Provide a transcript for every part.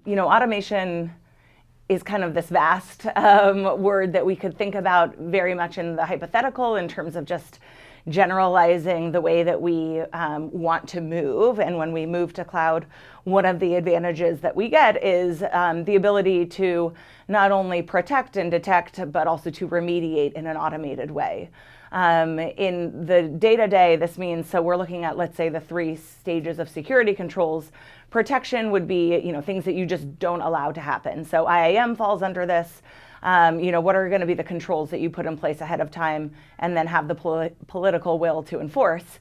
Automation is kind of this vast word that we could think about very much in the hypothetical in terms of just generalizing the way that we want to move. And when we move to cloud, one of the advantages that we get is the ability to not only protect and detect, but also to remediate in an automated way. In the day-to-day, this means, so we're looking at, let's say, the 3 stages of security controls. Protection would be, things that you just don't allow to happen. So IAM falls under this. What are going to be the controls that you put in place ahead of time and then have the political will to enforce?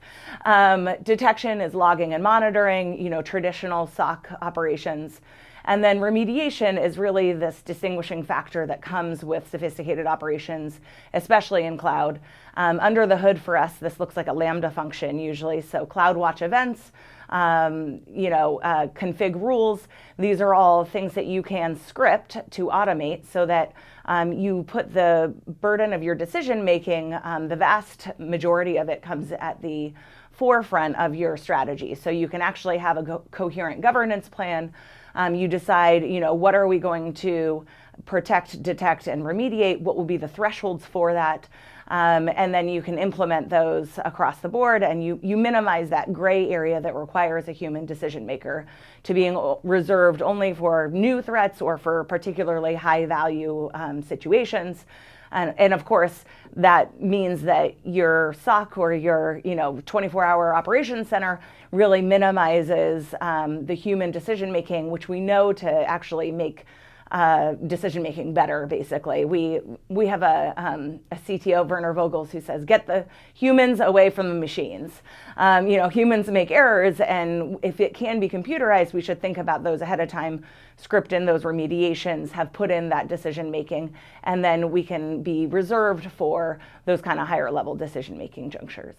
Detection is logging and monitoring, traditional SOC operations. And then remediation is really this distinguishing factor that comes with sophisticated operations, especially in cloud. Under the hood for us, this looks like a Lambda function usually. So CloudWatch events, config rules. These are all things that you can script to automate so that you put the burden of your decision making, the vast majority of it comes at the forefront of your strategy. So you can actually have a coherent governance plan. You decide, what are we going to protect, detect, and remediate? What will be the thresholds for that? And then you can implement those across the board, and you minimize that gray area that requires a human decision maker to being reserved only for new threats or for particularly high value situations. And of course, that means that your SOC or your 24-hour operations center really minimizes the human decision making, which we know to actually make decision making better. Basically, we have a CTO, Werner Vogels, who says, "Get the humans away from the machines." Humans make errors, and if it can be computerized, we should think about those ahead of time, script in those remediations, have put in that decision making, and then we can be reserved for those kind of higher level decision making junctures.